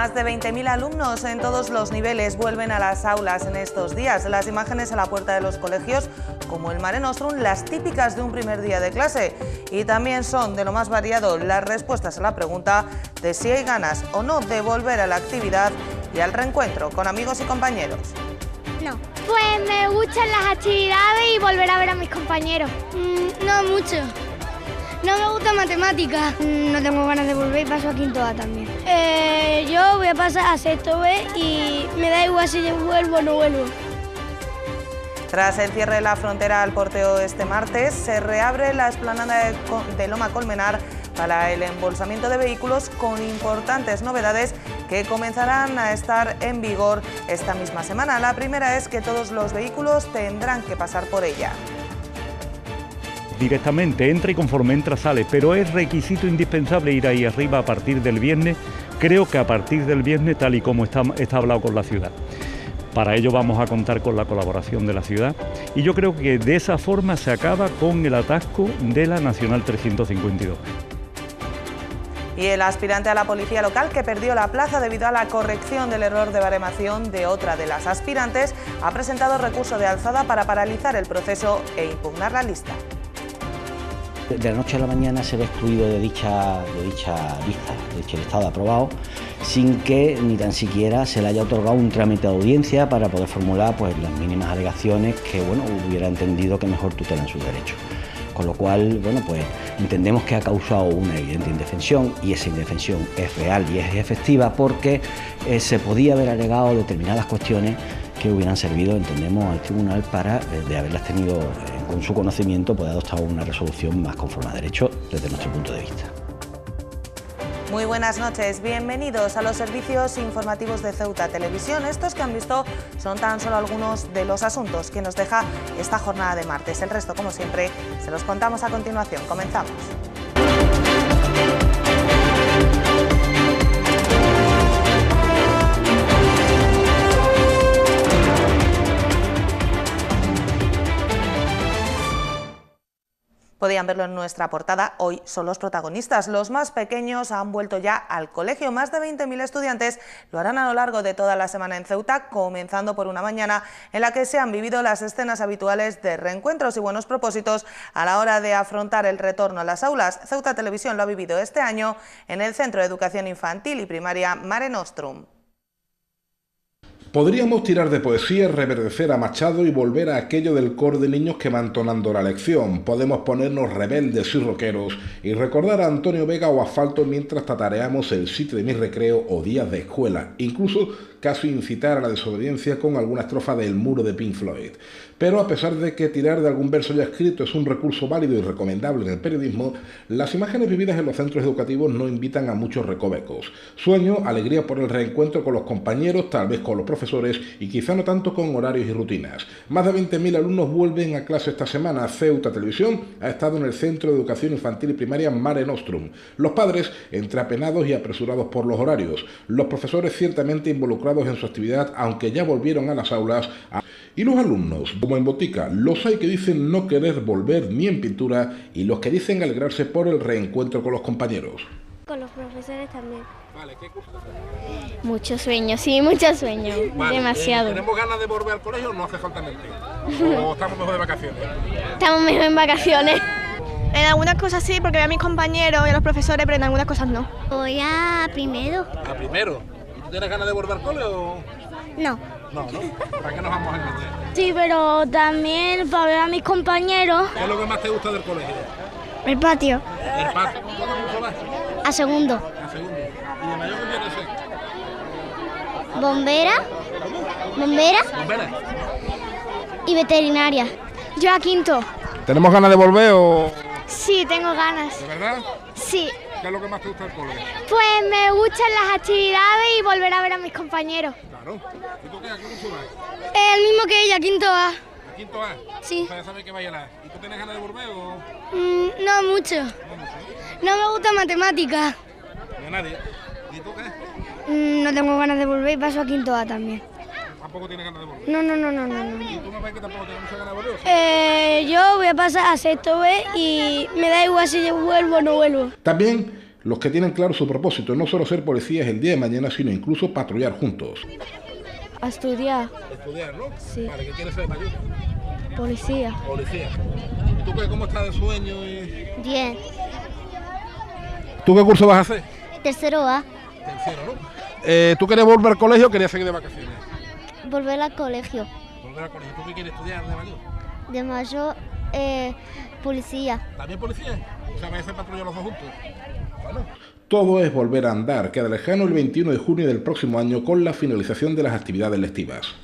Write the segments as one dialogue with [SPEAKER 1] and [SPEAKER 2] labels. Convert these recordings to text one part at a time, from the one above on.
[SPEAKER 1] Más de 20.000 alumnos en todos los niveles vuelven a las aulas en estos días. Las imágenes a la puerta de los colegios, como el Mare Nostrum, las típicas de un primer día de clase. Y también son de lo más variado las respuestas a la pregunta de si hay ganas o no de volver a la actividad y al reencuentro con amigos y compañeros.
[SPEAKER 2] No. Pues me gustan las actividades y volver a ver a mis compañeros.
[SPEAKER 3] No mucho. No me gusta matemáticas. No tengo ganas de volver y paso a quinto A también. Yo voy a pasar a sexto B y me da igual si vuelvo o no vuelvo.
[SPEAKER 1] Tras el cierre de la frontera al Porteo este martes, se reabre la explanada de Loma Colmenar para el embolsamiento de vehículos con importantes novedades que comenzarán a estar en vigor esta misma semana. La primera es que todos los vehículos tendrán que pasar por ella.
[SPEAKER 4] Directamente entra y conforme entra sale, pero es requisito indispensable ir ahí arriba a partir del viernes. Creo que a partir del viernes, tal y como está hablado con la ciudad. Para ello vamos a contar con la colaboración de la ciudad y yo creo que de esa forma se acaba con el atasco de la Nacional 352.
[SPEAKER 1] Y el aspirante a la policía local, que perdió la plaza debido a la corrección del error de baremación de otra de las aspirantes, ha presentado recurso de alzada para paralizar el proceso e impugnar la lista.
[SPEAKER 5] De la noche a la mañana se ve excluido de dicha lista, de hecho el Estado ha aprobado, sin que ni tan siquiera se le haya otorgado un trámite de audiencia para poder formular pues, las mínimas alegaciones que hubiera entendido que mejor tutelan sus derechos. Con lo cual, pues entendemos que ha causado una evidente indefensión y esa indefensión es real y es efectiva porque se podía haber alegado determinadas cuestiones que hubieran servido, entendemos, al tribunal para, de haberlas tenido con su conocimiento, poder adoptar una resolución más conforme a derecho desde nuestro punto de vista.
[SPEAKER 1] Muy buenas noches, bienvenidos a los servicios informativos de Ceuta Televisión. Estos que han visto son tan solo algunos de los asuntos que nos deja esta jornada de martes. El resto, como siempre, se los contamos a continuación. Comenzamos. Podían verlo en nuestra portada, hoy son los protagonistas. Los más pequeños han vuelto ya al colegio. Más de 20.000 estudiantes lo harán a lo largo de toda la semana en Ceuta, comenzando por una mañana en la que se han vivido las escenas habituales de reencuentros y buenos propósitos a la hora de afrontar el retorno a las aulas. Ceuta Televisión lo ha vivido este año en el Centro de Educación Infantil y Primaria Mare Nostrum.
[SPEAKER 6] Podríamos tirar de poesía, reverdecer a Machado y volver a aquello del coro de niños que va entonando la lección. Podemos ponernos rebeldes y rockeros y recordar a Antonio Vega o Asfalto mientras tatareamos El sitio de mi recreo o Días de escuela. Incluso casi incitar a la desobediencia con alguna estrofa del Muro de Pink Floyd. Pero a pesar de que tirar de algún verso ya escrito es un recurso válido y recomendable en el periodismo, las imágenes vividas en los centros educativos no invitan a muchos recovecos. Sueño, alegría por el reencuentro con los compañeros, tal vez con los profesores y quizá no tanto con horarios y rutinas. Más de 20.000 alumnos vuelven a clase esta semana. Ceuta Televisión ha estado en el Centro de Educación Infantil y Primaria Mare Nostrum. Los padres entre apenados y apresurados por los horarios. Los profesores ciertamente involucrados en su actividad, aunque ya volvieron a las aulas. Y los alumnos, como en botica, los hay que dicen no querer volver ni en pintura y los que dicen alegrarse por el reencuentro con los compañeros.
[SPEAKER 2] Con los profesores también.
[SPEAKER 6] Vale, ¿qué curso?
[SPEAKER 2] Mucho sueño, sí, mucho sueño. Vale, demasiado.
[SPEAKER 6] ¿Tenemos ganas de volver al colegio o no hace falta mentir? ¿O estamos mejor de vacaciones?
[SPEAKER 2] Estamos mejor en vacaciones.
[SPEAKER 3] En algunas cosas sí, porque veo a mis compañeros y a los profesores, pero en algunas cosas no.
[SPEAKER 2] Voy a primero.
[SPEAKER 6] ¿A primero? ¿Y tú tienes ganas de volver al colegio o...?
[SPEAKER 2] No.
[SPEAKER 6] No, ¿no? ¿Para qué nos vamos a engañar?
[SPEAKER 2] Sí, pero también para ver a mis compañeros.
[SPEAKER 6] ¿Qué es lo que más te gusta del colegio?
[SPEAKER 2] El patio.
[SPEAKER 6] El patio. ¿Cuánto curso vas?
[SPEAKER 2] A segundo.
[SPEAKER 6] A segundo. ¿Y de mayor qué quieres ser?
[SPEAKER 2] Bombera. Bombera.
[SPEAKER 6] Bombera.
[SPEAKER 2] Y veterinaria. Yo a quinto.
[SPEAKER 6] ¿Tenemos ganas de volver o...?
[SPEAKER 2] Sí, tengo ganas.
[SPEAKER 6] ¿De verdad?
[SPEAKER 2] Sí.
[SPEAKER 6] ¿Qué es lo que más te gusta del colegio?
[SPEAKER 2] Pues me gustan las actividades y volver a ver a mis compañeros.
[SPEAKER 6] Claro. ¿Y tú qué? ¿A qué curso vas?
[SPEAKER 3] El mismo que ella, quinto A.
[SPEAKER 6] ¿A quinto A?
[SPEAKER 3] Sí.
[SPEAKER 6] Ya sabes que vaya a la... ¿Y tú tienes ganas de volver o...?
[SPEAKER 3] No mucho. No me gusta matemáticas.
[SPEAKER 6] Ni a nadie. ¿Y tú qué?
[SPEAKER 3] No tengo ganas de volver y paso a quinto A también.
[SPEAKER 6] ¿Tampoco tienes ganas de volver?
[SPEAKER 3] No.
[SPEAKER 6] ¿Y tú me ves que tampoco tienes muchas ganas de volver?
[SPEAKER 3] Yo voy a pasar a sexto B y me da igual si vuelvo o no vuelvo.
[SPEAKER 6] También los que tienen claro su propósito, no solo ser policías el día de mañana, sino incluso patrullar juntos.
[SPEAKER 3] A estudiar.
[SPEAKER 6] Estudiar, ¿no?
[SPEAKER 3] Sí.
[SPEAKER 6] Vale, ¿qué quieres ser mayor?
[SPEAKER 3] Policía.
[SPEAKER 6] Policía. ¿Tú cómo estás de sueño?
[SPEAKER 2] 10.
[SPEAKER 6] ¿Tú qué curso vas a hacer?
[SPEAKER 2] Tercero A.
[SPEAKER 6] Tercero, ¿no? ¿Tú quieres volver al colegio o querías seguir de vacaciones?
[SPEAKER 2] Volver al colegio.
[SPEAKER 6] Volver al colegio. ¿Tú qué quieres estudiar de mayor?
[SPEAKER 2] De mayor, policía.
[SPEAKER 6] ¿También policía? O sea, vais a hacer patrulla los dos juntos. Bueno. Todo es volver a andar. Queda lejano el 21 de junio del próximo año con la finalización de las actividades lectivas.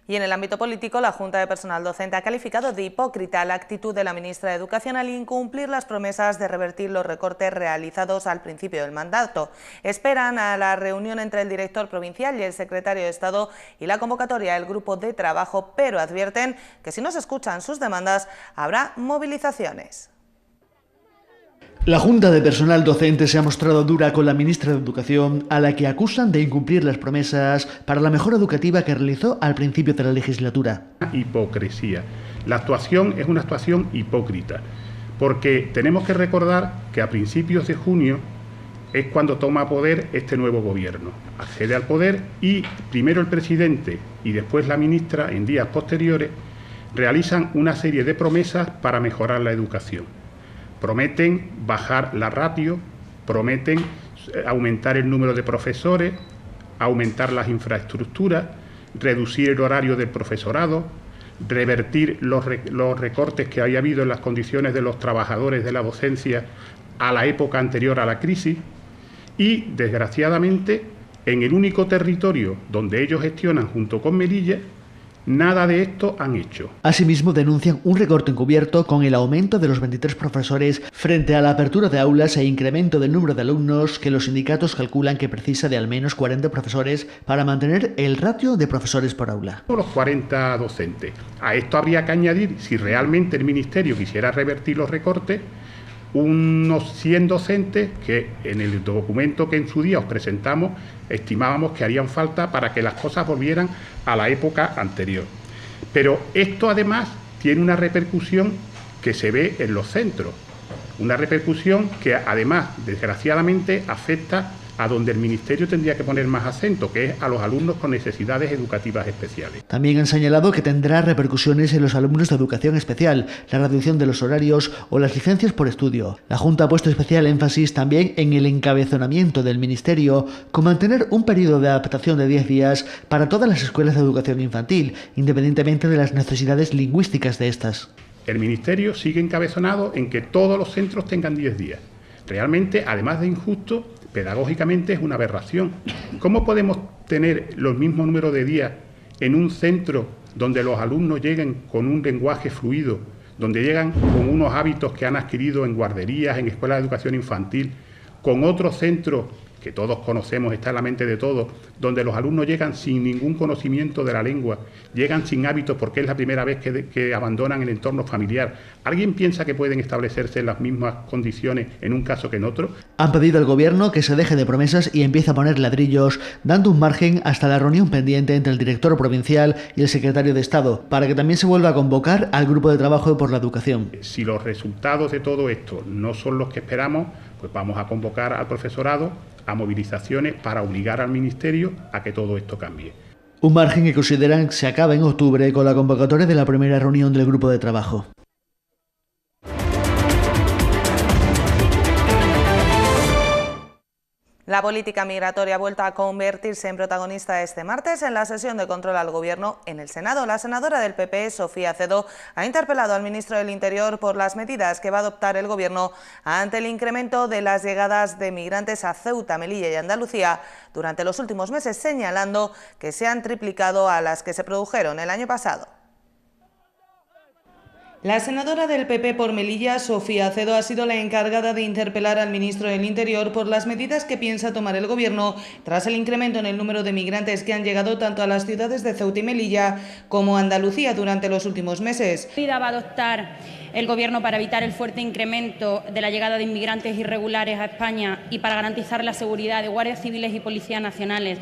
[SPEAKER 1] Y en el ámbito político, la Junta de Personal Docente ha calificado de hipócrita la actitud de la ministra de Educación al incumplir las promesas de revertir los recortes realizados al principio del mandato. Esperan a la reunión entre el director provincial y el secretario de Estado y la convocatoria del grupo de trabajo, pero advierten que si no se escuchan sus demandas, habrá movilizaciones.
[SPEAKER 7] La Junta de Personal Docente se ha mostrado dura con la ministra de Educación, a la que acusan de incumplir las promesas para la mejora educativa que realizó al principio de la legislatura.
[SPEAKER 8] Hipocresía. La actuación es una actuación hipócrita, porque tenemos que recordar que a principios de junio es cuando toma poder este nuevo gobierno. Accede al poder y primero el presidente y después la ministra, en días posteriores, realizan una serie de promesas para mejorar la educación. Prometen bajar la ratio, prometen aumentar el número de profesores, aumentar las infraestructuras, reducir el horario del profesorado, revertir los recortes que haya habido en las condiciones de los trabajadores de la docencia a la época anterior a la crisis y, desgraciadamente, en el único territorio donde ellos gestionan junto con Melilla, nada de esto han hecho.
[SPEAKER 7] Asimismo, denuncian un recorte encubierto con el aumento de los 23 profesores frente a la apertura de aulas e incremento del número de alumnos que los sindicatos calculan que precisa de al menos 40 profesores para mantener el ratio de profesores por aula.
[SPEAKER 8] Los 40 docentes. A esto habría que añadir, si realmente el Ministerio quisiera revertir los recortes, unos 100 docentes que en el documento que en su día os presentamos estimábamos que harían falta para que las cosas volvieran a la época anterior. Pero esto además tiene una repercusión que se ve en los centros, una repercusión que además desgraciadamente afecta a donde el Ministerio tendría que poner más acento, que es a los alumnos con necesidades educativas especiales.
[SPEAKER 7] También han señalado que tendrá repercusiones en los alumnos de educación especial, la reducción de los horarios o las licencias por estudio. La Junta ha puesto especial énfasis también en el encabezonamiento del Ministerio, con mantener un periodo de adaptación de 10 días para todas las escuelas de educación infantil, independientemente de las necesidades lingüísticas de estas.
[SPEAKER 8] El Ministerio sigue encabezonado en que todos los centros tengan 10 días. Realmente, además de injusto, pedagógicamente es una aberración. ¿Cómo podemos tener los mismos números de días en un centro donde los alumnos lleguen con un lenguaje fluido, donde llegan con unos hábitos que han adquirido en guarderías, en escuelas de educación infantil, con otros centros que todos conocemos, está en la mente de todos, donde los alumnos llegan sin ningún conocimiento de la lengua, llegan sin hábitos porque es la primera vez que abandonan el entorno familiar? ¿Alguien piensa que pueden establecerse en las mismas condiciones en un caso que en otro?
[SPEAKER 7] Han pedido al Gobierno que se deje de promesas y empiece a poner ladrillos, dando un margen hasta la reunión pendiente entre el director provincial y el secretario de Estado, para que también se vuelva a convocar al grupo de trabajo por la educación.
[SPEAKER 8] Si los resultados de todo esto no son los que esperamos, pues vamos a convocar al profesorado a movilizaciones para obligar al Ministerio a que todo esto cambie.
[SPEAKER 7] Un margen que consideran se acaba en octubre con la convocatoria de la primera reunión del grupo de trabajo.
[SPEAKER 1] La política migratoria ha vuelto a convertirse en protagonista este martes en la sesión de control al Gobierno en el Senado. La senadora del PP, Sofía Acedo, ha interpelado al ministro del Interior por las medidas que va a adoptar el Gobierno ante el incremento de las llegadas de migrantes a Ceuta, Melilla y Andalucía durante los últimos meses, señalando que se han triplicado a las que se produjeron el año pasado. La senadora del PP por Melilla, Sofía Acedo, ha sido la encargada de interpelar al ministro del Interior por las medidas que piensa tomar el Gobierno tras el incremento en el número de migrantes que han llegado tanto a las ciudades de Ceuta y Melilla como a Andalucía durante los últimos meses.
[SPEAKER 9] ¿Qué medida va a adoptar el Gobierno para evitar el fuerte incremento de la llegada de inmigrantes irregulares a España y para garantizar la seguridad de guardias civiles y policías nacionales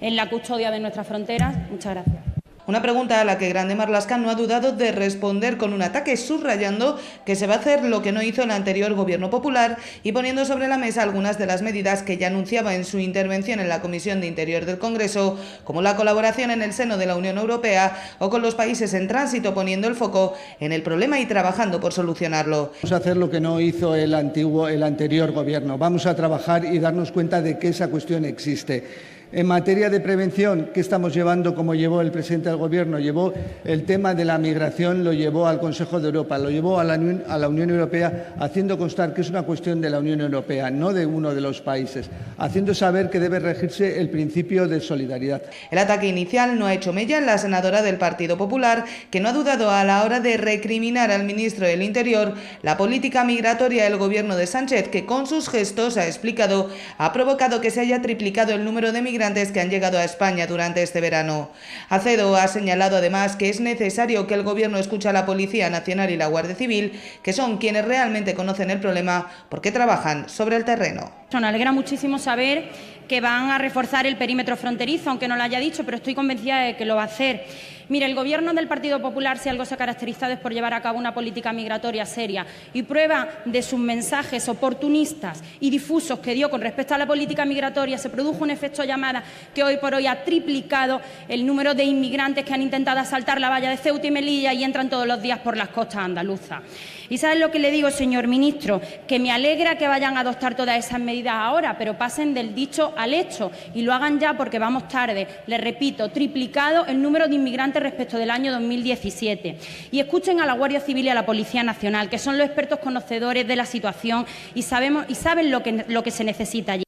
[SPEAKER 9] en la custodia de nuestras fronteras? Muchas gracias.
[SPEAKER 1] Una pregunta a la que Grande Marlaska no ha dudado de responder con un ataque, subrayando que se va a hacer lo que no hizo el anterior gobierno popular y poniendo sobre la mesa algunas de las medidas que ya anunciaba en su intervención en la Comisión de Interior del Congreso, como la colaboración en el seno de la Unión Europea o con los países en tránsito, poniendo el foco en el problema y trabajando por solucionarlo.
[SPEAKER 10] Vamos a hacer lo que no hizo el anterior gobierno. Vamos a trabajar y darnos cuenta de que esa cuestión existe. En materia de prevención, ¿qué estamos llevando como llevó el presidente del Gobierno? Llevó el tema de la migración, lo llevó al Consejo de Europa, lo llevó a la Unión Europea, haciendo constar que es una cuestión de la Unión Europea, no de uno de los países, haciendo saber que debe regirse el principio de solidaridad.
[SPEAKER 1] El ataque inicial no ha hecho mella en la senadora del Partido Popular, que no ha dudado a la hora de recriminar al ministro del Interior la política migratoria del Gobierno de Sánchez, que con sus gestos, ha explicado, ha provocado que se haya triplicado el número de migrantes que han llegado a España durante este verano. Acedo ha señalado además que es necesario que el Gobierno escuche a la Policía Nacional y la Guardia Civil, que son quienes realmente conocen el problema porque trabajan sobre el terreno.
[SPEAKER 9] Me alegra muchísimo saber que van a reforzar el perímetro fronterizo, aunque no lo haya dicho, pero estoy convencida de que lo va a hacer. Mire, el Gobierno del Partido Popular, si algo se ha caracterizado, es por llevar a cabo una política migratoria seria. Y prueba de sus mensajes oportunistas y difusos que dio con respecto a la política migratoria, se produjo un efecto llamada que hoy por hoy ha triplicado el número de inmigrantes que han intentado asaltar la valla de Ceuta y Melilla y entran todos los días por las costas andaluzas. ¿Y saben lo que le digo, señor ministro? Que me alegra que vayan a adoptar todas esas medidas ahora, pero pasen del dicho al hecho y lo hagan ya porque vamos tarde. Les repito, triplicado el número de inmigrantes respecto del año 2017. Y escuchen a la Guardia Civil y a la Policía Nacional, que son los expertos conocedores de la situación y saben lo que se necesita allí.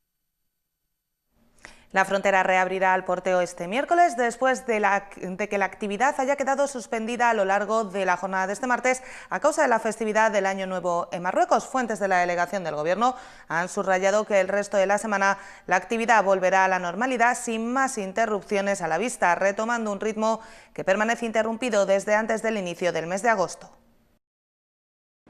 [SPEAKER 1] La frontera reabrirá al porteo este miércoles después de que la actividad haya quedado suspendida a lo largo de la jornada de este martes a causa de la festividad del Año Nuevo en Marruecos. Fuentes de la delegación del Gobierno han subrayado que el resto de la semana la actividad volverá a la normalidad sin más interrupciones a la vista, retomando un ritmo que permanece interrumpido desde antes del inicio del mes de agosto.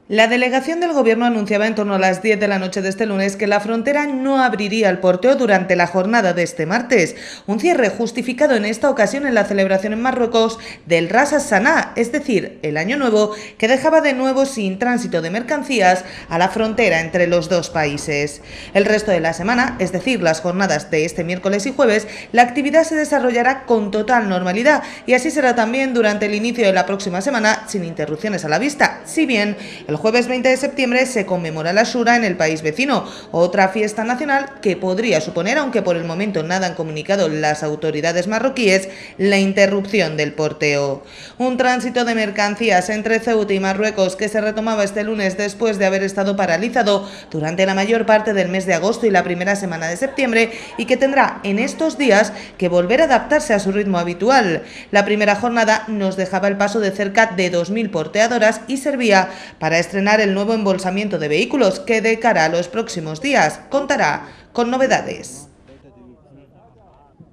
[SPEAKER 1] La delegación del Gobierno anunciaba en torno a las 10 de la noche de este lunes que la frontera no abriría al porteo durante la jornada de este martes, un cierre justificado en esta ocasión en la celebración en Marruecos del Ras Hassaná, es decir, el Año Nuevo, que dejaba de nuevo sin tránsito de mercancías a la frontera entre los dos países. El resto de la semana, es decir, las jornadas de este miércoles y jueves, la actividad se desarrollará con total normalidad y así será también durante el inicio de la próxima semana sin interrupciones a la vista, si bien el jueves 20 de septiembre se conmemora la Ashura en el país vecino, otra fiesta nacional que podría suponer, aunque por el momento nada han comunicado las autoridades marroquíes, la interrupción del porteo. Un tránsito de mercancías entre Ceuta y Marruecos que se retomaba este lunes después de haber estado paralizado durante la mayor parte del mes de agosto y la primera semana de septiembre y que tendrá en estos días que volver a adaptarse a su ritmo habitual. La primera jornada nos dejaba el paso de cerca de 2.000 porteadoras y servía para estrenar el nuevo embolsamiento de vehículos que de cara a los próximos días contará con novedades.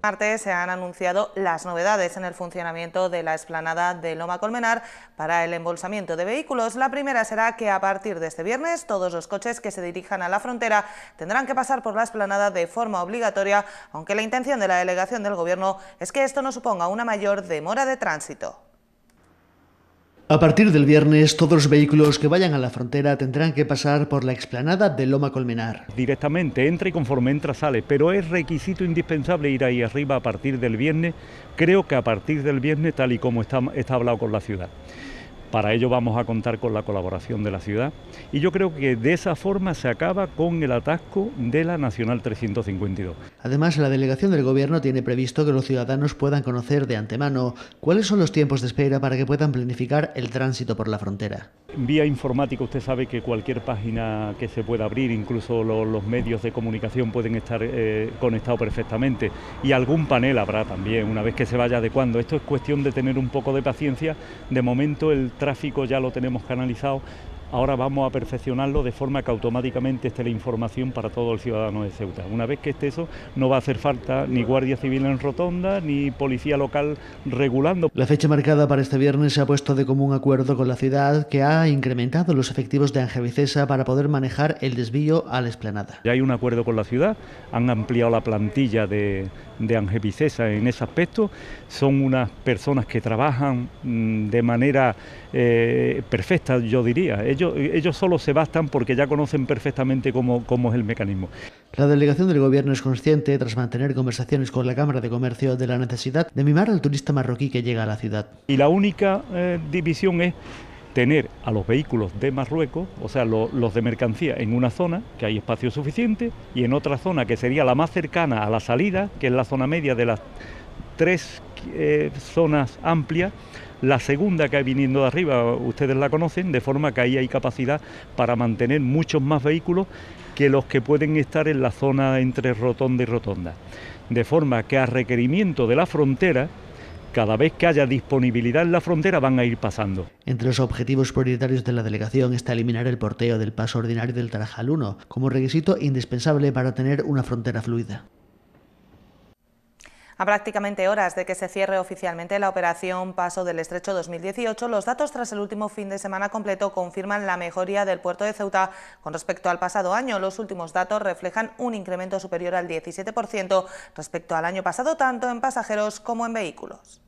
[SPEAKER 1] Martes se han anunciado las novedades en el funcionamiento de la explanada de Loma Colmenar para el embolsamiento de vehículos. La primera será que a partir de este viernes todos los coches que se dirijan a la frontera tendrán que pasar por la explanada de forma obligatoria, aunque la intención de la delegación del Gobierno es que esto no suponga una mayor demora de tránsito.
[SPEAKER 7] A partir del viernes, todos los vehículos que vayan a la frontera tendrán que pasar por la explanada de Loma Colmenar.
[SPEAKER 4] Directamente entra y conforme entra sale, pero es requisito indispensable ir ahí arriba a partir del viernes, creo que a partir del viernes tal y como está hablado con la ciudad. Para ello vamos a contar con la colaboración de la ciudad y yo creo que de esa forma se acaba con el atasco de la Nacional 352.
[SPEAKER 7] Además, la delegación del Gobierno tiene previsto que los ciudadanos puedan conocer de antemano cuáles son los tiempos de espera para que puedan planificar el tránsito por la frontera.
[SPEAKER 4] Vía informática usted sabe que cualquier página que se pueda abrir, incluso los medios de comunicación pueden estar conectados perfectamente y algún panel habrá también una vez que se vaya adecuando. Esto es cuestión de tener un poco de paciencia. De momento el tráfico ya lo tenemos canalizado, ahora vamos a perfeccionarlo de forma que automáticamente esté la información para todo el ciudadano de Ceuta. Una vez que esté eso, no va a hacer falta ni Guardia Civil en rotonda, ni policía local regulando.
[SPEAKER 7] La fecha marcada para este viernes se ha puesto de común acuerdo con la ciudad, que ha incrementado los efectivos de Angevicesa para poder manejar el desvío a la explanada.
[SPEAKER 4] Ya hay un acuerdo con la ciudad, han ampliado la plantilla de Angevicesa en ese aspecto. Son unas personas que trabajan de manera perfecta, yo diría. Ellos solo se bastan porque ya conocen perfectamente cómo es el mecanismo.
[SPEAKER 7] La delegación del Gobierno es consciente, tras mantener conversaciones con la Cámara de Comercio, de la necesidad de mimar al turista marroquí que llega a la ciudad.
[SPEAKER 4] Y la única división es tener a los vehículos de Marruecos, o sea, los de mercancía, en una zona que hay espacio suficiente, y en otra zona que sería la más cercana a la salida, que es la zona media de las tres zonas amplias. La segunda, que hay viniendo de arriba, ustedes la conocen, de forma que ahí hay capacidad para mantener muchos más vehículos que los que pueden estar en la zona entre rotonda y rotonda. De forma que a requerimiento de la frontera, cada vez que haya disponibilidad en la frontera van a ir pasando.
[SPEAKER 7] Entre los objetivos prioritarios de la delegación está eliminar el porteo del paso ordinario del Tarajal 1, como requisito indispensable para tener una frontera fluida.
[SPEAKER 1] A prácticamente horas de que se cierre oficialmente la operación Paso del Estrecho 2018, los datos tras el último fin de semana completo confirman la mejoría del puerto de Ceuta con respecto al pasado año. Los últimos datos reflejan un incremento superior al 17% respecto al año pasado, tanto en pasajeros como en vehículos.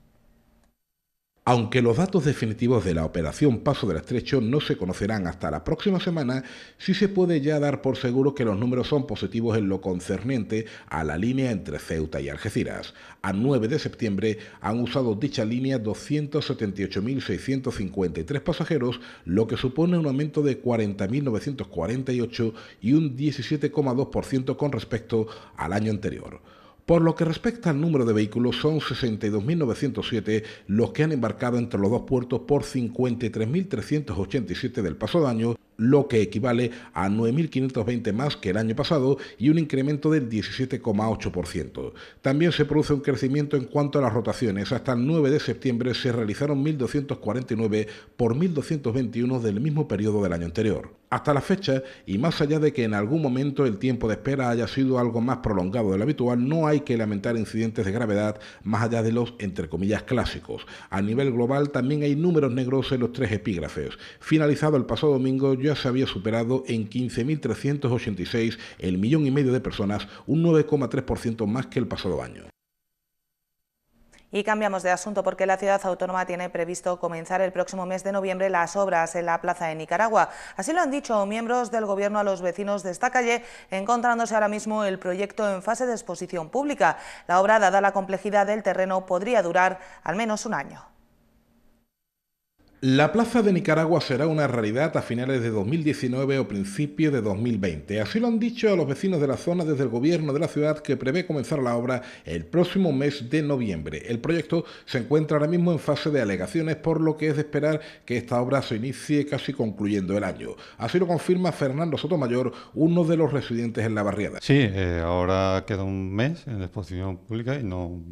[SPEAKER 6] Aunque los datos definitivos de la operación Paso del Estrecho no se conocerán hasta la próxima semana, sí se puede ya dar por seguro que los números son positivos en lo concerniente a la línea entre Ceuta y Algeciras. A 9 de septiembre han usado dicha línea 278.653 pasajeros, lo que supone un aumento de 40.948 y un 17,2% con respecto al año anterior. Por lo que respecta al número de vehículos, son 62.907 los que han embarcado entre los dos puertos por 53.387 del pasado año, lo que equivale a 9.520 más que el año pasado y un incremento del 17,8%. También se produce un crecimiento en cuanto a las rotaciones. Hasta el 9 de septiembre se realizaron 1.249 por 1.221 del mismo periodo del año anterior. Hasta la fecha, y más allá de que en algún momento el tiempo de espera haya sido algo más prolongado de lo habitual, no hay que lamentar incidentes de gravedad más allá de los, entre comillas, clásicos. A nivel global también hay números negros en los tres epígrafes. Finalizado el pasado domingo, ya se había superado en 15.386 el 1,5 millones de personas, un 9,3% más que el pasado año.
[SPEAKER 1] Y cambiamos de asunto porque la ciudad autónoma tiene previsto comenzar el próximo mes de noviembre las obras en la Plaza de Nicaragua. Así lo han dicho miembros del Gobierno a los vecinos de esta calle, encontrándose ahora mismo el proyecto en fase de exposición pública. La obra, dada la complejidad del terreno, podría durar al menos un año.
[SPEAKER 6] La Plaza de Nicaragua será una realidad a finales de 2019 o principios de 2020. Así lo han dicho a los vecinos de la zona desde el Gobierno de la ciudad, que prevé comenzar la obra el próximo mes de noviembre. El proyecto se encuentra ahora mismo en fase de alegaciones, por lo que es de esperar que esta obra se inicie casi concluyendo el año. Así lo confirma Fernando Sotomayor, uno de los residentes en la barriada.
[SPEAKER 11] Sí, ahora queda un mes en la exposición pública y no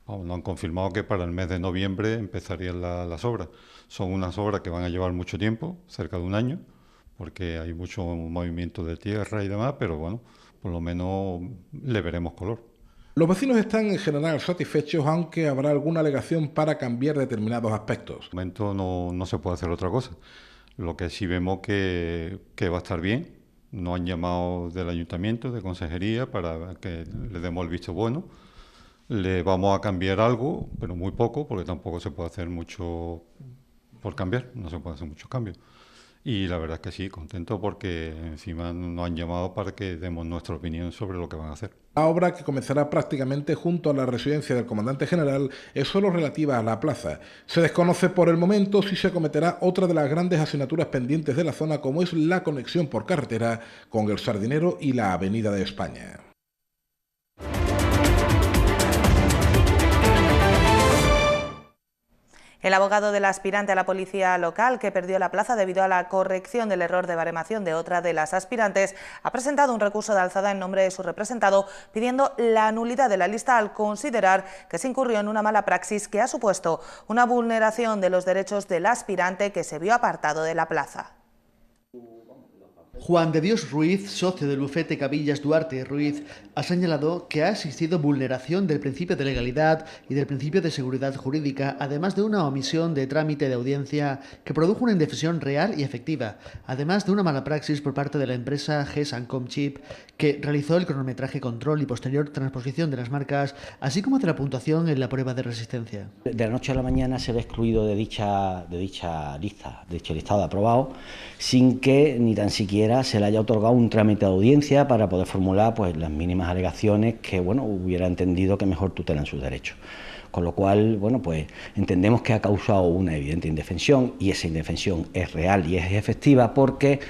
[SPEAKER 11] han confirmado que para el mes de noviembre empezarían las obras. Son unas obras que van a llevar mucho tiempo, cerca de un año, porque hay mucho movimiento de tierra y demás, pero bueno, por lo menos le veremos color.
[SPEAKER 6] Los vecinos están en general satisfechos, aunque habrá alguna alegación para cambiar determinados aspectos.
[SPEAKER 11] De momento no se puede hacer otra cosa. Lo que sí vemos que va a estar bien. Nos han llamado del ayuntamiento, de consejería, para que le demos el visto bueno. Le vamos a cambiar algo, pero muy poco, porque tampoco se puede hacer mucho por cambiar, no se puede hacer muchos cambios. Y la verdad es que sí, contento porque encima nos han llamado para que demos nuestra opinión sobre lo que van a hacer.
[SPEAKER 6] La obra, que comenzará prácticamente junto a la residencia del comandante general, es solo relativa a la plaza. Se desconoce por el momento si se acometerá otra de las grandes asignaturas pendientes de la zona, como es la conexión por carretera con el Sardinero y la Avenida de España.
[SPEAKER 1] El abogado del aspirante a la policía local, que perdió la plaza debido a la corrección del error de baremación de otra de las aspirantes, ha presentado un recurso de alzada en nombre de su representado, pidiendo la nulidad de la lista al considerar que se incurrió en una mala praxis que ha supuesto una vulneración de los derechos del aspirante, que se vio apartado de la plaza.
[SPEAKER 7] Juan de Dios Ruiz, socio del bufete Cabillas Duarte Ruiz, ha señalado que ha existido vulneración del principio de legalidad y del principio de seguridad jurídica, además de una omisión de trámite de audiencia que produjo una indefensión real y efectiva, además de una mala praxis por parte de la empresa GES&COM Chip, que realizó el cronometraje, control y posterior transposición de las marcas, así como de la puntuación en la prueba de resistencia.
[SPEAKER 5] De la noche a la mañana se ve excluido de dicha lista, de dicho listado de aprobados, sin que ni tan siquiera se le haya otorgado un trámite de audiencia para poder formular pues las mínimas alegaciones que hubiera entendido que mejor tutelan sus derechos. Con lo cual, pues entendemos que ha causado una evidente indefensión, y esa indefensión es real y es efectiva porque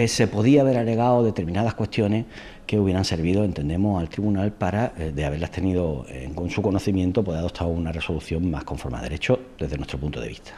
[SPEAKER 5] se podía haber alegado determinadas cuestiones que hubieran servido, entendemos, al tribunal para, de haberlas tenido con su conocimiento, poder adoptar una resolución más conforme a derecho desde nuestro punto de vista.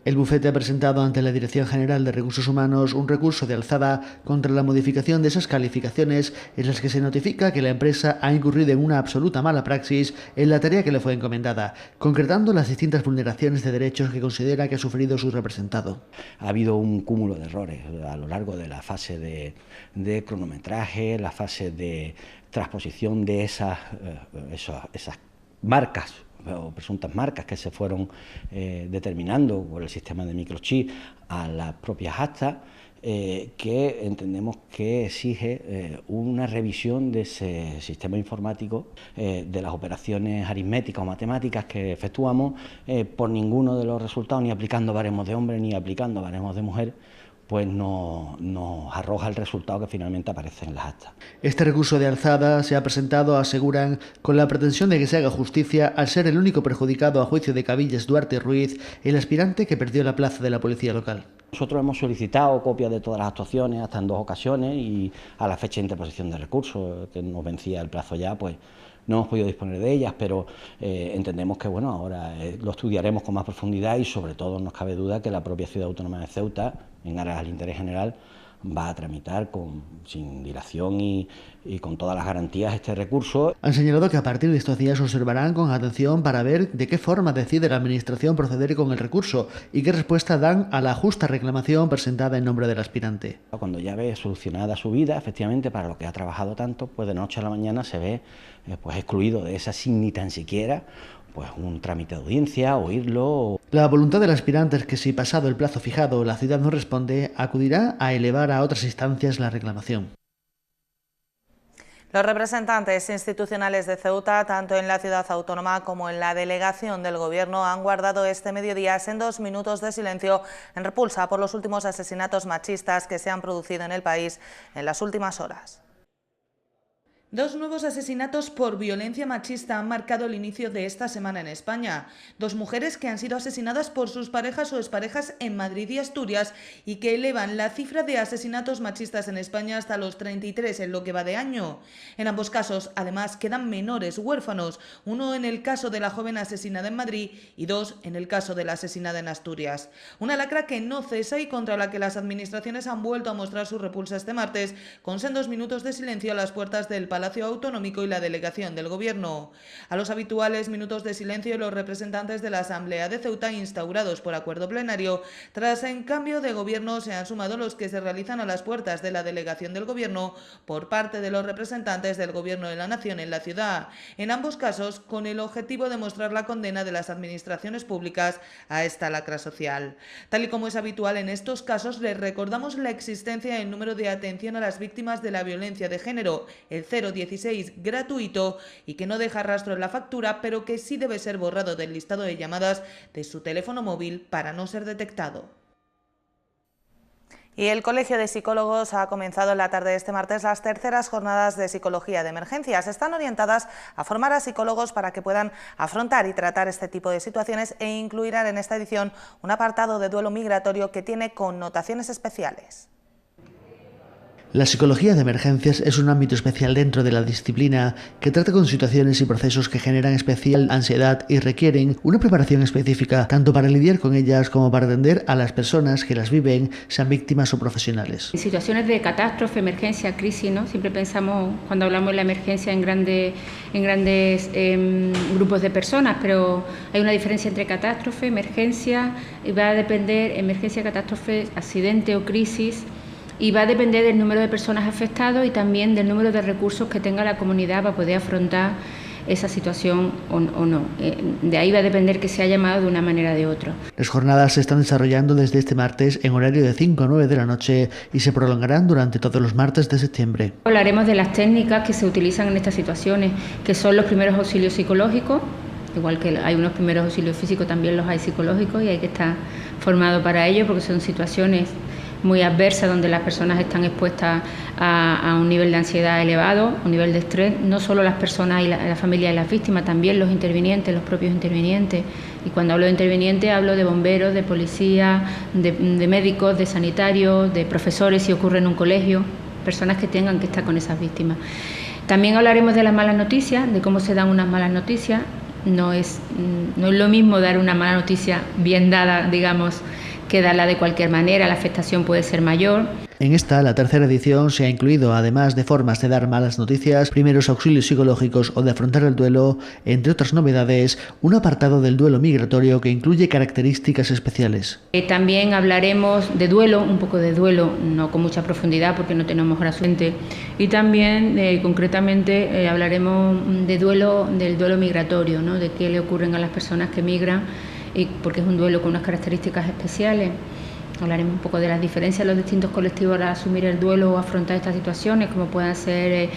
[SPEAKER 7] El bufete ha presentado ante la Dirección General de Recursos Humanos un recurso de alzada contra la modificación de esas calificaciones en las que se notifica que la empresa ha incurrido en una absoluta mala praxis en la tarea que le fue encomendada, concretando las distintas vulneraciones de derechos que considera que ha sufrido su representado.
[SPEAKER 5] Ha habido un cúmulo de errores a lo largo de la fase de cronometraje, la fase de transposición de esas marcas o presuntas marcas que se fueron determinando por el sistema de microchip a las propias actas, que entendemos que exige una revisión de ese sistema informático, de las operaciones aritméticas o matemáticas que efectuamos, por ninguno de los resultados, ni aplicando baremos de hombre ni aplicando baremos de mujer, pues nos arroja el resultado que finalmente aparece en las actas.
[SPEAKER 7] Este recurso de alzada se ha presentado, aseguran, con la pretensión de que se haga justicia al ser el único perjudicado a juicio de Cabillas Duarte Ruiz, el aspirante que perdió la plaza de la policía local.
[SPEAKER 5] Nosotros hemos solicitado copias de todas las actuaciones, hasta en 2 ocasiones, y a la fecha de interposición de recursos, que nos vencía el plazo ya, pues no hemos podido disponer de ellas, pero entendemos que ahora lo estudiaremos con más profundidad, y sobre todo nos cabe duda que la propia Ciudad Autónoma de Ceuta, en aras al interés general, va a tramitar sin dilación y con todas las garantías este recurso.
[SPEAKER 7] Han señalado que a partir de estos días observarán con atención para ver de qué forma decide la Administración proceder con el recurso y qué respuesta dan a la justa reclamación presentada en nombre del aspirante.
[SPEAKER 5] Cuando ya ve solucionada su vida, efectivamente, para lo que ha trabajado tanto, pues de noche a la mañana se ve excluido de esa sin ni tan siquiera un trámite de audiencia, oírlo.
[SPEAKER 7] La voluntad del aspirante es que, si pasado el plazo fijado la ciudad no responde, acudirá a elevar a otras instancias la reclamación.
[SPEAKER 1] Los representantes institucionales de Ceuta, tanto en la ciudad autónoma como en la delegación del Gobierno, han guardado este mediodía sendos minutos de silencio en repulsa por los últimos asesinatos machistas que se han producido en el país en las últimas horas. 2 nuevos asesinatos por violencia machista han marcado el inicio de esta semana en España. 2 mujeres que han sido asesinadas por sus parejas o exparejas en Madrid y Asturias, y que elevan la cifra de asesinatos machistas en España hasta los 33 en lo que va de año. En ambos casos, además, quedan menores huérfanos, 1 en el caso de la joven asesinada en Madrid y 2 en el caso de la asesinada en Asturias. Una lacra que no cesa y contra la que las administraciones han vuelto a mostrar su repulsa este martes, con sendos minutos de silencio a las puertas del Palacio Autonómico y la delegación del Gobierno. A los habituales minutos de silencio, los representantes de la Asamblea de Ceuta, instaurados por acuerdo plenario, tras en cambio de Gobierno, se han sumado los que se realizan a las puertas de la delegación del Gobierno por parte de los representantes del Gobierno de la Nación en la ciudad, en ambos casos con el objetivo de mostrar la condena de las administraciones públicas a esta lacra social. Tal y como es habitual en estos casos, les recordamos la existencia del número de atención a las víctimas de la violencia de género, el 016, gratuito, y que no deja rastro en la factura, pero que sí debe ser borrado del listado de llamadas de su teléfono móvil para no ser detectado. Y el Colegio de Psicólogos ha comenzado en la tarde de este martes las terceras jornadas de psicología de emergencias. Están orientadas a formar a psicólogos para que puedan afrontar y tratar este tipo de situaciones, e incluirán en esta edición un apartado de duelo migratorio que tiene connotaciones especiales.
[SPEAKER 7] La psicología de emergencias es un ámbito especial dentro de la disciplina que trata con situaciones y procesos que generan especial ansiedad y requieren una preparación específica tanto para lidiar con ellas como para atender a las personas que las viven, sean víctimas o profesionales.
[SPEAKER 12] En situaciones de catástrofe, emergencia, crisis, ¿no? Siempre pensamos, cuando hablamos de la emergencia, en grandes grupos de personas, pero hay una diferencia entre catástrofe, emergencia, y va a depender, emergencia, catástrofe, accidente o crisis. y va a depender del número de personas afectadas y también del número de recursos que tenga la comunidad para poder afrontar esa situación o no. De ahí va a depender que sea llamado de una manera o de otra.
[SPEAKER 7] Las jornadas se están desarrollando desde este martes en horario de 5 a 9 de la noche y se prolongarán durante todos los martes de septiembre.
[SPEAKER 12] Hablaremos de las técnicas que se utilizan en estas situaciones, que son los primeros auxilios psicológicos, igual que hay unos primeros auxilios físicos, también los hay psicológicos y hay que estar formado para ello porque son situaciones muy adversas donde las personas están expuestas a un nivel de ansiedad elevado, un nivel de estrés, no solo las personas y la familia de las víctimas, también los intervinientes, los propios intervinientes. Y cuando hablo de intervinientes hablo de bomberos, de policía, de médicos, de sanitarios, de profesores si ocurre en un colegio, personas que tengan que estar con esas víctimas. También hablaremos de las malas noticias, de cómo se dan unas malas noticias. No es lo mismo dar una mala noticia bien dada, digamos, que darla de cualquier manera, la afectación puede ser mayor.
[SPEAKER 7] En esta, la tercera edición, se ha incluido, además de formas de dar malas noticias, primeros auxilios psicológicos o de afrontar el duelo, entre otras novedades, un apartado del duelo migratorio que incluye características especiales.
[SPEAKER 12] También hablaremos de duelo, un poco de duelo, no con mucha profundidad porque no tenemos hora suficiente. Y también, concretamente, hablaremos del duelo migratorio, ¿no? De qué le ocurren a las personas que migran, y porque es un duelo con unas características especiales. Hablaremos un poco de las diferencias de los distintos colectivos al asumir el duelo o afrontar estas situaciones, como puedan ser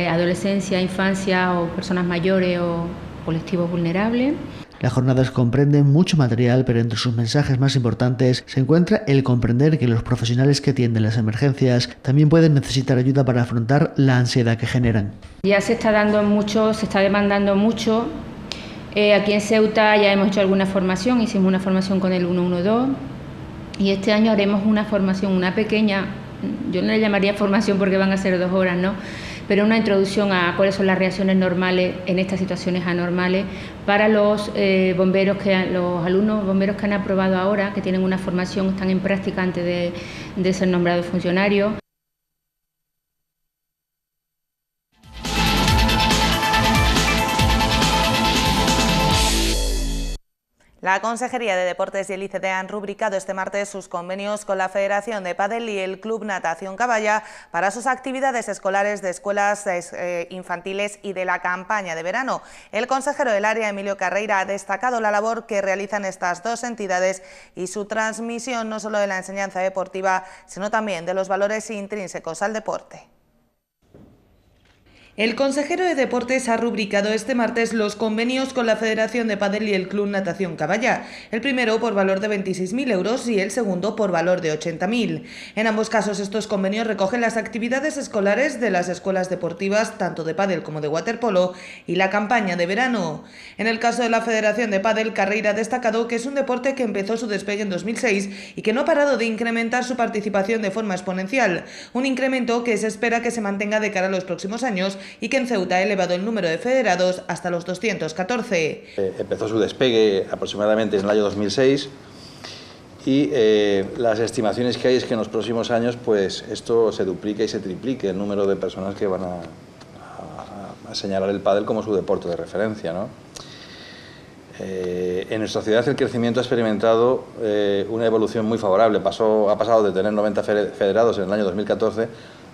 [SPEAKER 12] adolescencia, infancia o personas mayores o colectivos vulnerables.
[SPEAKER 7] Las jornadas comprenden mucho material, pero entre sus mensajes más importantes se encuentra el comprender que los profesionales que atienden las emergencias también pueden necesitar ayuda para afrontar la ansiedad que generan.
[SPEAKER 12] Ya se está demandando mucho. Aquí en Ceuta ya hemos hecho alguna formación, hicimos una formación con el 112 y este año haremos una formación, una pequeña, yo no le llamaría formación porque van a ser 2 horas, ¿no? Pero una introducción a cuáles son las reacciones normales en estas situaciones anormales para los alumnos bomberos que han aprobado ahora, que tienen una formación, están en práctica antes de ser nombrados funcionarios.
[SPEAKER 1] La Consejería de Deportes y el ICT han rubricado este martes sus convenios con la Federación de Pádel y el Club Natación Caballa para sus actividades escolares de escuelas infantiles y de la campaña de verano. El consejero del área, Emilio Carreira, ha destacado la labor que realizan estas dos entidades y su transmisión no solo de la enseñanza deportiva, sino también de los valores intrínsecos al deporte. El consejero de Deportes ha rubricado este martes los convenios con la Federación de Pádel y el Club Natación Caballa, el primero por valor de 26.000 euros y el segundo por valor de 80.000. En ambos casos estos convenios recogen las actividades escolares de las escuelas deportivas, tanto de pádel como de waterpolo, y la campaña de verano. En el caso de la Federación de Pádel, Carreira ha destacado que es un deporte que empezó su despegue en 2006 y que no ha parado de incrementar su participación de forma exponencial, un incremento que se espera que se mantenga de cara a los próximos años y que en Ceuta ha elevado el número de federados hasta los 214.
[SPEAKER 13] Empezó su despegue aproximadamente en el año 2006 y las estimaciones que hay es que en los próximos años pues esto se duplique y se triplique el número de personas que van a señalar el pádel como su deporte de referencia, ¿no? En nuestra ciudad el crecimiento ha experimentado una evolución muy favorable. Ha pasado de tener 90 federados en el año 2014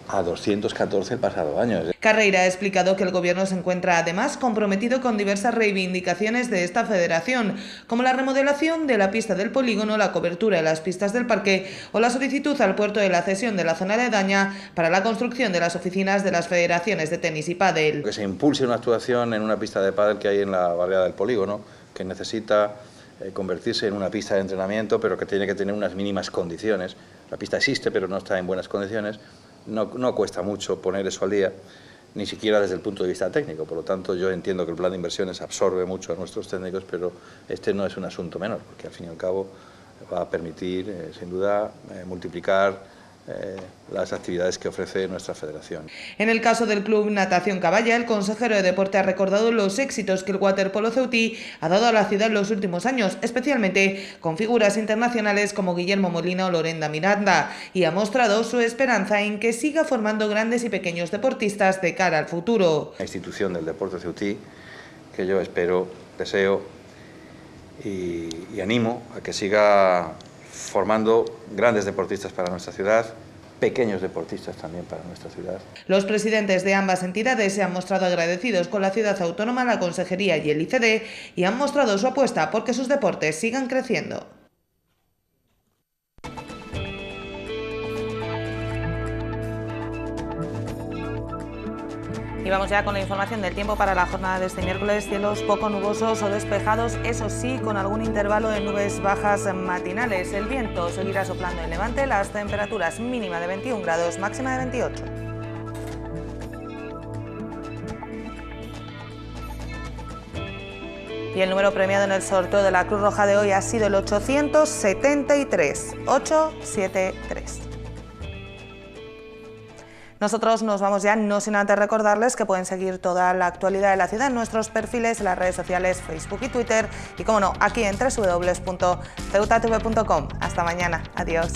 [SPEAKER 13] a 214 el pasado año.
[SPEAKER 1] Carreira ha explicado que el Gobierno se encuentra además comprometido con diversas reivindicaciones de esta federación, como la remodelación de la pista del polígono, la cobertura de las pistas del parque o la solicitud al puerto de la cesión de la zona aledaña para la construcción de las oficinas de las federaciones de tenis y pádel.
[SPEAKER 13] Que se impulse una actuación en una pista de pádel que hay en la barriada del polígono, que necesita convertirse en una pista de entrenamiento, pero que tiene que tener unas mínimas condiciones. La pista existe, pero no está en buenas condiciones. No cuesta mucho poner eso al día, ni siquiera desde el punto de vista técnico. Por lo tanto, yo entiendo que el plan de inversiones absorbe mucho a nuestros técnicos, pero este no es un asunto menor, porque al fin y al cabo va a permitir, sin duda, multiplicar las actividades que ofrece nuestra federación.
[SPEAKER 1] En el caso del Club Natación Caballa, el consejero de Deporte ha recordado los éxitos que el waterpolo ceutí ha dado a la ciudad en los últimos años, especialmente con figuras internacionales como Guillermo Molina o Lorenda Miranda, y ha mostrado su esperanza en que siga formando grandes y pequeños deportistas de cara al futuro.
[SPEAKER 13] La institución del deporte ceutí, que yo espero, deseo y animo a que siga formando grandes deportistas para nuestra ciudad, pequeños deportistas también para nuestra ciudad.
[SPEAKER 1] Los presidentes de ambas entidades se han mostrado agradecidos con la ciudad autónoma, la Consejería y el ICD y han mostrado su apuesta por que sus deportes sigan creciendo. Y vamos ya con la información del tiempo para la jornada de este miércoles. Cielos poco nubosos o despejados, eso sí, con algún intervalo de nubes bajas matinales. El viento seguirá soplando en levante, las temperaturas mínima de 21 grados, máxima de 28. Y el número premiado en el sorteo de la Cruz Roja de hoy ha sido el 873. 873. Nosotros nos vamos ya, no sin antes recordarles que pueden seguir toda la actualidad de la ciudad en nuestros perfiles en las redes sociales Facebook y Twitter y, como no, aquí en www.ceutatv.com. Hasta mañana. Adiós.